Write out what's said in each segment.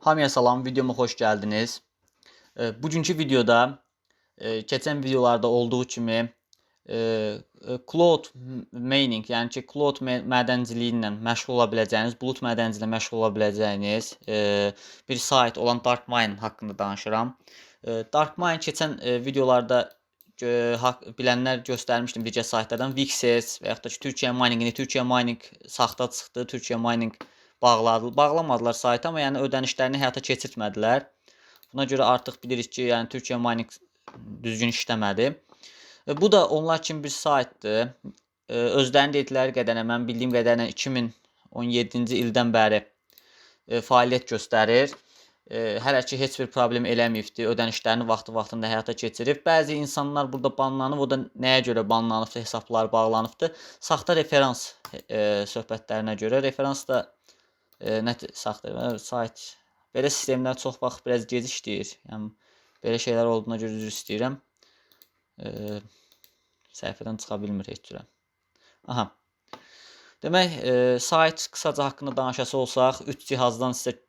Hamıya salam, videoma xoş gəldiniz. Bugünkü videoda keçən videolarda olduğu kimi cloud mining, yəni ki, cloud mədənciliyi ilə məşğul ola biləcəyiniz, bulut mədənciliyi ilə məşğul ola biləcəyiniz bir sayt olan Darkmine haqqında danışıram. Darkmine keçən videolarda bilənlər göstərmişdim digər saytlardan Vixes və yaxud da ki, Türkiyə Mining-ini, Türkiyə Mining saxta çıxdı, Türkiyə Mining bağlamadılar saytı, amma yəni ödənişlərini həyata keçirtmədilər. Buna görə artıq bilirik ki, yəni Türkiyə Mining düzgün işləmədi. Bu da onlar kimi bir saytdır. Özlərinin dedikləri qədərinə, mən bildiyim qədərinə 2017-ci ildən bəri fəaliyyət göstərir. Hələ ki, heç bir problem eləməyibdir. Ödənişlərini vaxtında həyata keçirib. Bəzi insanlar burada banlanıb. O da nəyə görə banlanıbdır, hesabları bağlanıbdır. Saxta referans söhbətlərinə görə. Referans da nə saxta sayt. Belə sistemlər çox vaxt biraz gec işləyir. Yəni belə şeylər olduğuna görə üzr istəyirəm. Səhifədən çıxa bilmir heç cürə. Aha. Demək, sayt qısaca haqqında danışası olsaq, 3 cihazdan sizə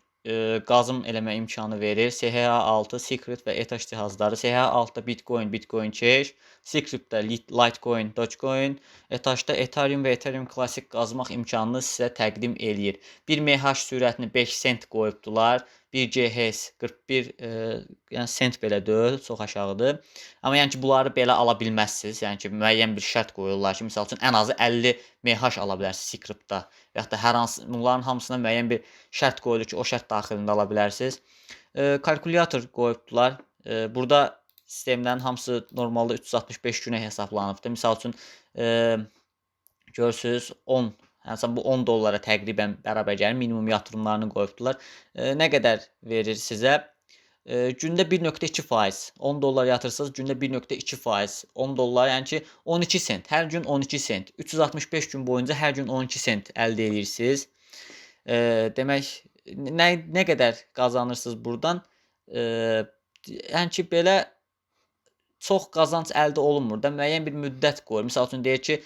qazım eləmə imkanı verir. CH6, Secret və Etaş cihazları. CH6-da Bitcoin, Bitcoin Cash, Secret-də Litecoin, Dogecoin, Etaşda Ethereum və Ethereum Classic qazmaq imkanını sizə təqdim eləyir. 1 MH sürətini 5 sent qoyubdular. 1 GHz 41 yəni sent belə deyil, çox aşağıdır. Amma yəni ki, bunları belə ala bilməzsiniz. Yəni ki, müəyyən bir şərt qoyurlar ki, məsəl üçün ən azı 50 MH ala bilərsiniz Secret-da. Və yaxud da hər hansı bunların hamısına müəyyən bir şərt qoyulur ki, o şərt daxilində ala bilərsiniz. Kalkulyator qoyubdular. Burada sistemlərin hamısı normalda 365 günə hesablanıbdır. Məsəl üçün görürsüz 10, yəni bu 10 dollara təqribən bərabər gəlir. Minimum yatırımlarını qoyubdular. Nə qədər verir sizə? Gündə 1.2%. 10 dollar yatırırsınız, gündə 1.2%. 10 dollar, yəni ki 12 sent. Hər gün 12 sent. 365 gün boyunca hər gün 12 sent əldə edirsiniz. Demək, nə qədər qazanırsınız buradan? Yəni ki, belə çox qazanc əldə olunmur da, müəyyən bir müddət qoyur. Məsəl üçün deyək ki,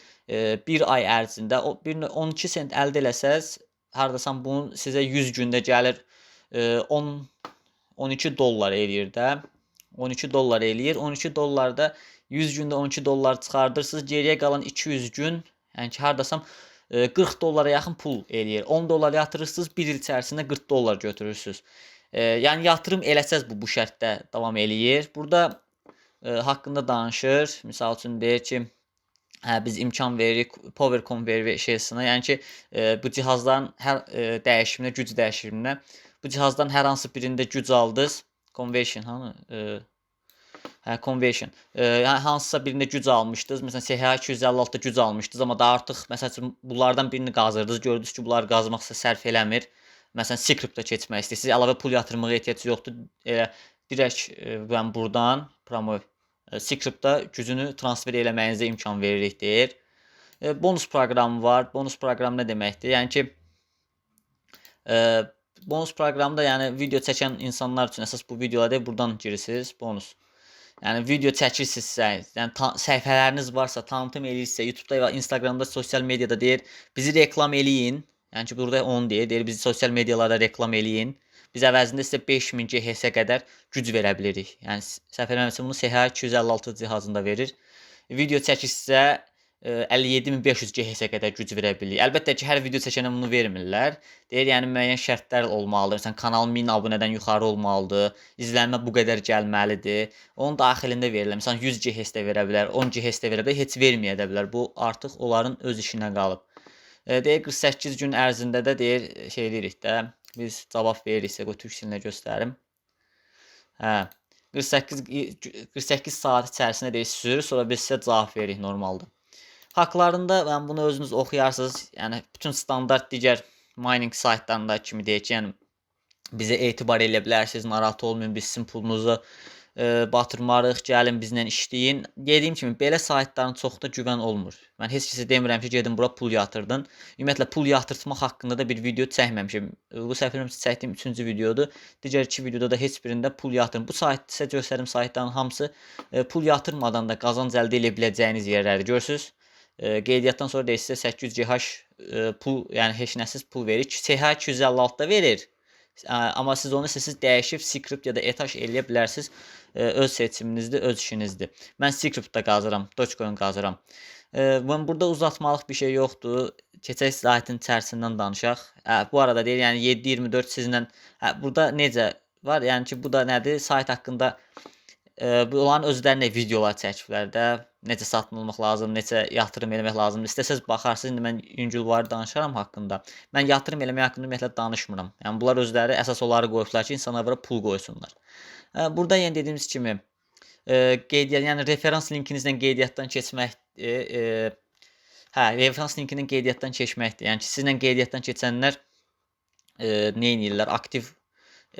1 ay ərzində 12 sent əldə eləsəz, hardasan bunun sizə 100 gündə gəlir 12 dollar eləyir də. 12 dollar eləyir. 12 dollarda 100 gündə 12 dollar çıxardırsınız, geriyə qalan 200 gün, yəni ki, hardasam 40 dollara yaxın pul eləyir. 10 dollar yatırırsınız, 1 il içərisində 40 dollar götürürsünüz. Yəni yatırım eləsəz bu şərtdə davam eləyir. Burada haqqında danışır. Misal üçün deyir ki, biz imkan veririk power conversion-a, yəni ki, bu cihazların hər dəyişiminə, güc dəyişiminə, bu cihazdan hər hansı birində güc aldınız, conversion, conversion. Yəni hansısa birində güc almışdınız. Məsələn, CH256-da güc almışdınız, amma da artıq məsələn bunlardan birini qazırdınız, gördünüz ki, bunları qazmaq sizə sərf eləmir. Məsələn, Secret-də keçmək istəyirsiniz, əlavə pul yatırmağa ehtiyac yoxdur. Direkt mən buradan Secret-da gücünü transfer eləməyinizə imkan veririk deyir. Bonus proqramı var. Bonus proqram nə deməkdir? Yəni ki, bonus proqramda yəni video çəkən insanlar üçün əsas bu videolarda buradan girirsiniz. Bonus. Yəni video çəkirsinizsə, yəni səhifələriniz varsa, tanıtım eləyirsə, YouTube-da və Instagramda, sosial mediada deyir, bizi reklam eləyin. Yəni ki, burada onu deyir, bizi sosial medialarda reklam eləyin. Biz əvəzində sizə 5000 GHz-ə qədər güc verə bilirik. Yəni səhv eləmirəmsə bunu CH256 cihazında verir. Video çəkirsə 57500 GHz-ə qədər güc verə bilir. Əlbəttə ki, hər video çəkənə bunu vermirlər. Deyir, yəni müəyyən şərtlər olmalıdır. Məsələn, kanal 1000 abunədən yuxarı olmalıdır. İzlənmə bu qədər gəlməlidir. Onun daxilində verilir. Məsələn, 100 GHz-də verə bilər, 10 GHz-də verə bilər, heç verməyə də bilər. Bu artıq onların öz işinə qalıb. Deyir 48 gün ərzində də deyir şey edirik də. Biz cavab veririksə, qoy türk dilinə göstərim. 48 saat içərisində deyir sürür, sonra biz sizə cavab veririk normalda. Haqlarında yəni bunu özünüz oxuyarsınız. Yəni bütün standart digər mining saytlarında kimi deyək ki, yəni bizə etibar eləyə bilərsiniz, narahat olmayın, biz sizin pulunuzu batırmarıq, gəlin bizlə işləyin. Dediyim kimi, belə saytların çoxda güvən olmur. Mən heç kəsə demirəm ki, gedin bura pul yatırdın. Ümumiyyətlə, pul yatırtmaq haqqında da bir video çəkməmişim. Bu səhv eləmirəmsə çəkdiyim 3-cü videodur. Digər 2 videoda da heç birində pul yatırın. Bu sayt sizə göstərim saytların hamısı pul yatırmadan da qazanc əldə edə biləcəyiniz yerlərdir. Görürsüz? Qeydiyyatdan sonra deyir sizə 800 GH pul, yəni heç nəsiz pul verir. CH256-da verir. Amma siz onu siz dəyişib script ya da etaş eləyə bilərsiniz. Öz seçiminizdir, öz işinizdir. Mən scriptdə qazıram, Dogecoin qazıram. Mən burada uzatmalıq bir şey yoxdur. Keçək saytın içərisindən danışaq. Bu arada deyir, yəni 7/24 sizlə burada necə var? Yəni ki, bu da nədir? Sayt haqqında onların özlərinə videolar çəkiblər də. Necə satın almaq lazım, necə yatırım eləmək lazımdır. İstəsəz baxarsınız. İndi mən yüngülvari danışaram haqqında. Mən yatırım eləmək haqqında ümumiyyətlə danışmıram. Yəni bunlar özləri əsas onları qoyublar ki, insanlar bura pul qoysunlar. Burada yenə dediyimiz kimi qeydiyyat, yəni referans linkinizlə qeydiyyatdan keçməkdir. Referans linkinin qeydiyyatdan keçməkdir. Yəni ki, sizlə qeydiyyatdan keçənlər nə edirlər? Aktiv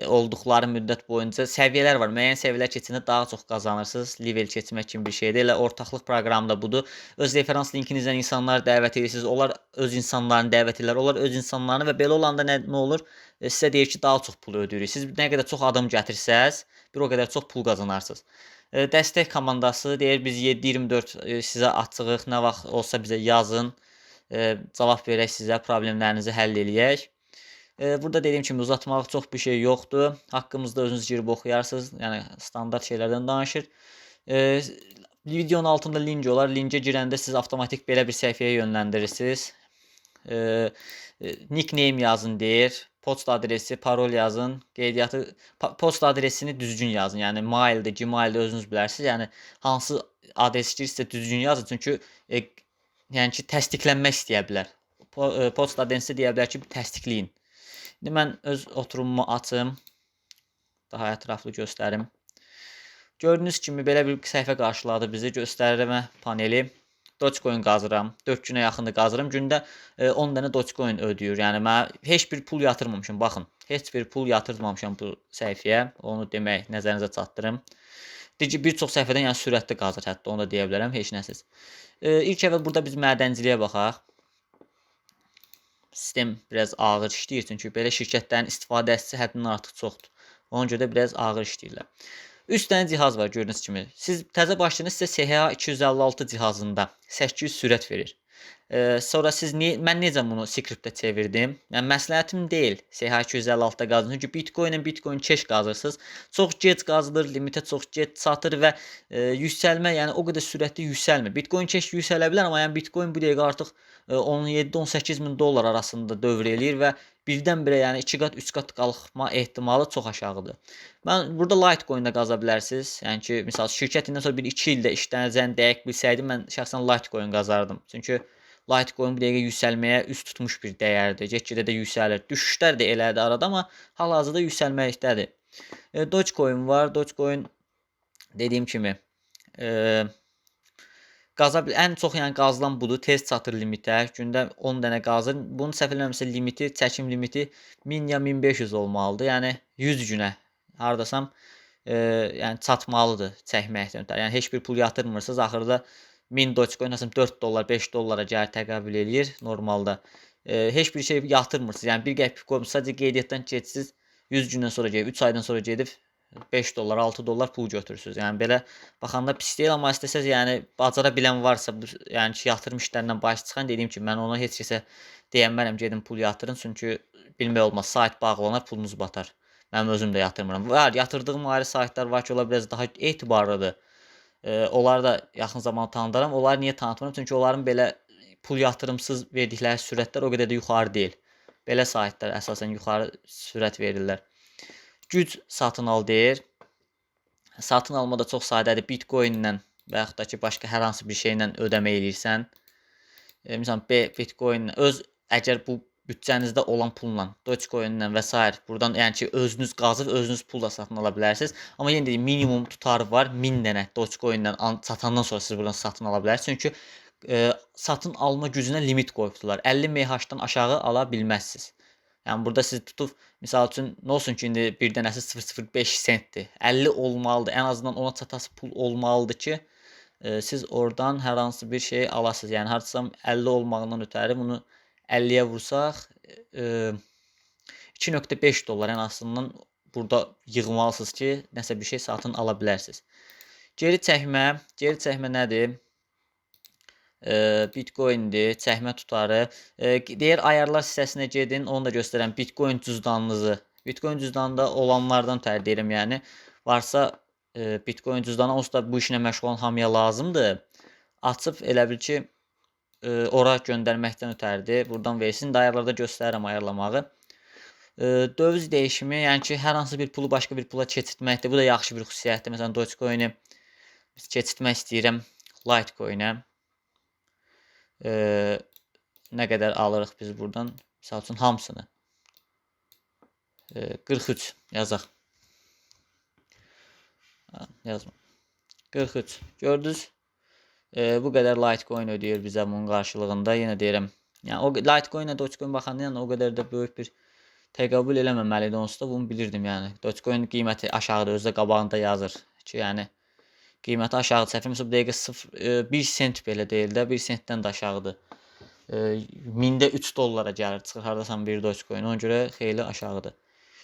olduqları müddət boyunca səviyyələr var. Müəyyən səviyyələr keçəndə daha çox qazanırsınız. Level keçmək kimi bir şeydir. Elə ortaqlıq proqramı da budur. Öz referans linkinizdən insanları dəvət edirsiniz. Onlar öz insanlarını dəvət edirlər. Onlar öz insanlarını və belə olanda nə olur? Sizə deyir ki, daha çox pul ödəyirik. Siz nə qədər çox adam gətirsəz, bir o qədər çox pul qazanarsınız. Dəstək komandası deyir, biz 7/24 sizə açığıq. Nə vaxt olsa bizə yazın. Cavab verək sizə, problemlərinizi həll eləyək. Burada dediyim kimi uzatmaq çox bir şey yoxdur. Haqqımızda özünüz girib oxuyarsınız. Yəni standart şeylərdən danışır. Videonun altında link olar. Linkə girəndə siz avtomatik belə bir səhifəyə yönləndirirsiniz. Nickname yazın deyir. Poçt adresi, parol yazın. Qeydiyyatı, poçt adresini düzgün yazın. Yəni maildir, Gmaildir, özünüz bilərsiniz. Yəni hansı adres istəyirsə düzgün yazın. Çünki yəni ki, təsdiqlənmək istəyə bilər. Poçt adresi deyə bilər ki, təsdiqləyin. İndi mən öz oturumumu açım. Daha ətraflı göstərim. Gördüyünüz kimi belə bir səhifə qarşıladı bizi. Göstərmə paneli. Dogecoin qazıram. 4 günə yaxındır qazıram. Gündə 10 dənə Dogecoin ödəyir. Yəni mən heç bir pul yatırmamışam. Baxın, heç bir pul yatırmamışam bu səhifəyə. Onu demək nəzərinizə çatdırım. Bir çox səhifədən yəni sürətli qazır, hətta onu da deyə bilərəm, heç nəsiz. İlk əvvəl burada biz mədənciliyə baxaq. Sistem biraz ağır işləyir, çünki belə şirkətlərin istifadəçisi həddindən artıq çoxdur. Ona görə də biraz ağır işləyirlər. 3 dənə cihaz var gördüyünüz kimi. Siz təzə başlayınız, sizə SHA 256 cihazında 800 sürət verir. Sonra siz mən necə bunu scriptə çevirdim? Yəni məsləhətim deyil SHA 256-da qazın. Çünki Bitcoin Cash qazırsınız. Çox gec qazılır, limitə çox gec çatır və yüksəlmə, yəni o qədər sürətli yüksəlmir. Bitcoin Cash yüksələ bilər, amma yəni Bitcoin bu dəqiqə artıq 17-18 min dollar arasında dövr eləyir və birdən-birə yəni 2 qat, 3 qat qalxma ehtimalı çox aşağıdır. Mən burada Litecoin-də qaza bilərsiniz. Yəni ki, misal şirkətindən sonra bir 2 ildə işlənəcəyini dəqiq bilsəydim, mən şəxsən Litecoin qazardım. Çünki Litecoin bu dəqiqə yüksəlməyə üst tutmuş bir dəyərdir. Get-gedə də yüksəlir. Düşüşlər də elədi arada, amma hal-hazırda yüksəlməkdədir. Dogecoin var. Dogecoin dediyim kimi ən çox yəni qazılan budur. Tez çatır limitə. Gündə 10 dənə qazır. Bunun səhv eləmirəmsə limiti, çəkim limiti 1000 ya 1500 olmalıdır. Yəni 100 günə hardasam yəni çatmalıdır çəkməkdən ötəri. Yəni heç bir pul yatırmırsınız. Axırda 1000 Dogecoin nəsə 4 dollar, 5 dollara gəlir təqabil eləyir normalda. Heç bir şey yatırmırsınız. Yəni 1 qəpik qoymusunuz, sadəcə qeydiyyatdan keçsiniz. 100 gündən sonra gedib, 3 aydan sonra gedib 5 dollar, 6 dollar pul götürürsünüz. Yəni belə baxanda pis deyil, amma istəsəz yəni bacara bilən varsa, yəni ki, yatırım işlərindən baş çıxan dediyim kimi mən ona heç kəsə deyənmərəm gedin pul yatırın, çünki bilmək olmaz, sayt bağlanar, pulunuz batar. Mənim özüm də yatırmıram. Var, yatırdığım ayrı saytlar var ki, onlar biraz daha etibarlıdır. Onları da yaxın zamanda tanıdıram. Onları niyə tanıtmıram? Çünki onların belə pul yatırımsız verdikləri sürətlər o qədər də yuxarı deyil. Belə saytlar əsasən yuxarı sürət verirlər. Güc satın al deyir. Satın almada çox sadədir. Bitcoin ilə və yaxud da ki, başqa hər hansı bir şeylə ödəmə edirsən. Məsələn, Bitcoin əgər bu büdcənizdə olan pulla, Dogecoin ilə və s. buradan yəni ki, özünüz qazıb, özünüz pulla satın ala bilərsiniz. Amma yenə deyim, minimum tutarı var. 1000 dənə Dogecoin ilə satandan sonra siz buradan satın ala bilərsiniz. Çünki satın alma gücünə limit qoyubdular. 50 MH-dan aşağı ala bilməzsiniz. Yəni burada siz tutub, misal üçün, nə olsun ki, indi bir dənəsi 0,05 sentdir. 50 olmalıdır. Ən azından ona çatası pul olmalıdır ki, siz oradan hər hansı bir şey alasınız. Yəni hardasa 50 olmağından ötəri bunu 50-yə vursaq 2.5 dollar ən azından burada yığmalısınız ki, nəsə bir şey satın ala bilərsiniz. Geri çəkmə nədir? Bitcoin'dir, çəkmə tutarı. Deyir ayarlar hissəsinə gedin, onu da göstərəm. Bitcoin cüzdanınızı Bitcoin cüzdanında olanlardan tərcih edirəm, yəni varsa Bitcoin cüzdanı onsuz da bu işlə məşğul olan hamıya lazımdır. Açıb elə bil ki ora göndərməkdən ötəridir. Buradan versin. Ayarlarda göstərirəm ayarlamağı. Döviz dəyişimi, yəni ki, hər hansı bir pulu başqa bir pula keçirtməkdir. Bu da yaxşı bir xüsusiyyətdir. Məsələn, Dogecoin-i keçirtmək istəyirəm Litecoin-ə. Nə qədər alırıq biz buradan? Məsəl üçün hamısını. 43 yazaq. Yazma. 43. Gördünüz? Bu qədər Litecoin ödəyir bizə bunun qarşılığında. Yenə deyirəm. Yəni o Litecoin ilə Dogecoin baxanda yəni o qədər də böyük bir təqabül eləməməli idi onsuz da bunu bilirdim yəni. Dogecoin qiyməti aşağıdır, özü də qabağında yazır ki, yəni qiyməti aşağıdır. Səhvimsə bu dəqiqə 1 sent belə deyil də, 1 sentdən də aşağıdır. 1000-də 3 dollara gəlir, çıxır hardasan bir Dogecoin. Ona görə xeyli aşağıdır.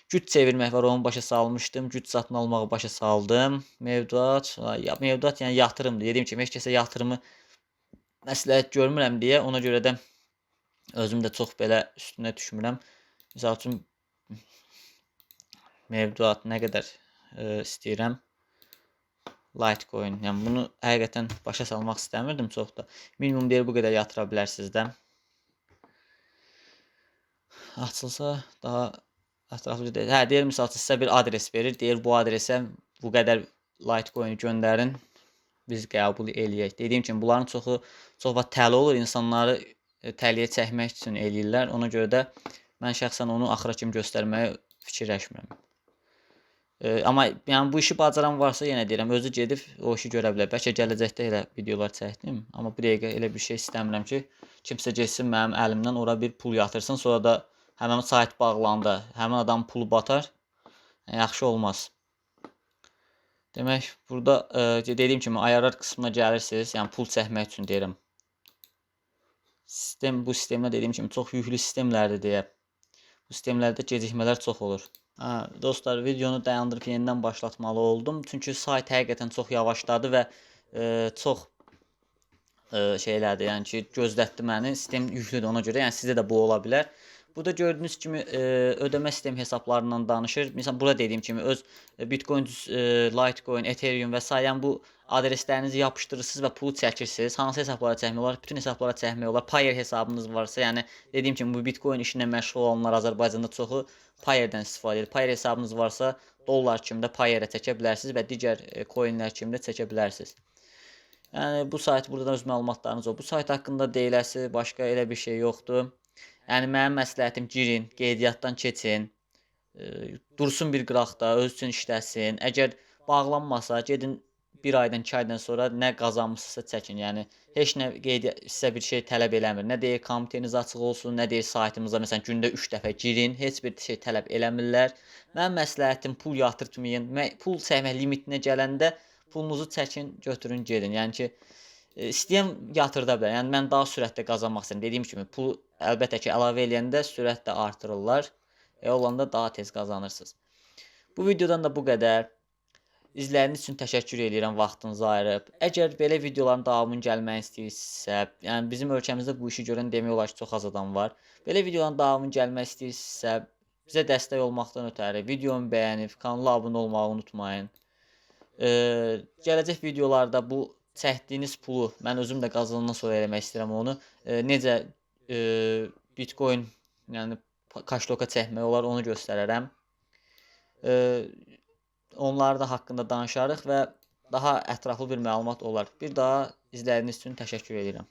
Güc çevirmək var, onu başa salmışdım. Güc satın almağı başa saldım. Mevduat, mevduat yəni yatırımdır. Dediyim kimi heç kəsə yatırımı məsləhət görmürəm deyə, ona görə də özüm də çox belə üstünə düşmürəm. Məsəl üçün mevduat nə qədər istəyirəm. Litecoin, yəni bunu həqiqətən başa salmaq istəmirdim çox da. Minimum deyir bu qədər yatıra bilərsiniz də. Açılsa daha ətraflı deyil. Hə, deyir misal üçün sizə bir adres verir. Deyir bu adresə bu qədər Litecoin göndərin. Biz qəbul eləyək. Dediyim kimi bunların çox vaxt təli olur. İnsanları təliyə çəkmək üçün eləyirlər. Ona görə də mən şəxsən onu axıra kimi göstərməyə fikirləşmirəm. Amma yəni bu işi bacaran varsa yenə deyirəm, özü gedib o işi görə bilər. Bəlkə gələcəkdə elə videolar çəkdim. Amma bu dəqiqə elə bir şey istəmirəm ki, kimsə getsin mənim əlimdən ora bir pul yatırsın, sonra da həmin sayt bağlandı, həmin adam pulu batar. Yaxşı olmaz. Demək, burada dediyim kimi ayarlar qismına gəlirsiniz. Yəni pul çəkmək üçün deyirəm. Bu sistemlə dediyim kimi çox yüklü sistemlərdir deyə. Bu sistemlərdə gecikmələr çox olur. Dostlar, videonu dayandırıb yenidən başlatmalı oldum. Çünki sayt həqiqətən çox yavaşladı və çox şeylərdir. Yəni ki, gözlətdi məni. Sistem yüklüdür ona görə. Yəni sizdə də bu ola bilər. Burada gördüyünüz kimi ödəmə sistem hesablarından danışır. Məsələn, burada dediyim kimi öz Bitcoin, Litecoin, Ethereum və s. Yəni bu adreslərinizi yapışdırırsınız və pulu çəkirsiniz. Hansı hesablara çəkmək olar? Bütün hesablara çəkmək olar. Payer hesabınız varsa, yəni dediyim kimi bu Bitcoin işinə məşğul olanlar Azərbaycanda çoxu Payerdən istifadə edir. Payer hesabınız varsa dollar kimi də Payerə çəkə bilərsiniz və digər coinlər kimi də çəkə bilərsiniz. Yəni bu sayt burada da öz məlumatlarınız o. Bu sayt haqqında deyiləsi başqa elə bir şey yoxdur. Yəni mənim məsləhətim girin, qeydiyyatdan keçin, dursun bir qıraqda, öz üçün işləsin. Əgər bağlanmasa, gedin bir aydan, 2 aydan sonra nə qazanmışsınızsa çəkin. Yəni heç nə sizə bir şey tələb eləmir. Nə deyir komiteniz açıq olsun, nə deyir saytımıza məsələn gündə 3 dəfə girin, heç bir şey tələb eləmirlər. Mənim məsləhətim pul yatırtmayın. Pul çəkmək limitinə gələndə pulunuzu çəkin, götürün, gedin. Yəni ki istəyən yatırda bilər. Yəni mən daha sürətlə qazanmaq istəyirəm. Dediyim kimi pul əlbəttə ki əlavə eləyəndə sürət də artırırlar. Olanda daha tez qazanırsınız. Bu videodan da bu qədər. İzlədiyiniz üçün təşəkkür edirəm vaxtınızı ayırıb. Əgər belə videoların davamının gəlməyini istəyirsinizsə, yəni bizim ölkəmizdə bu işi görən demək olar ki, çox az adam var. Belə videoların davamının gəlmək istəyirsinizsə, bizə dəstək olmaqdan ötəri videonu bəyənib, kanala abunə olmağı unutmayın. Gələcək videolarda bu çəkdiyiniz pulu mən özüm də qazanandan sonra eləmək istəyirəm onu. Necə Bitcoin, yəni kaşloka çəkmək olar onu göstərərəm. Onları da haqqında danışarıq və daha ətraflı bir məlumat olar. Bir daha izlədiyiniz üçün təşəkkür edirəm.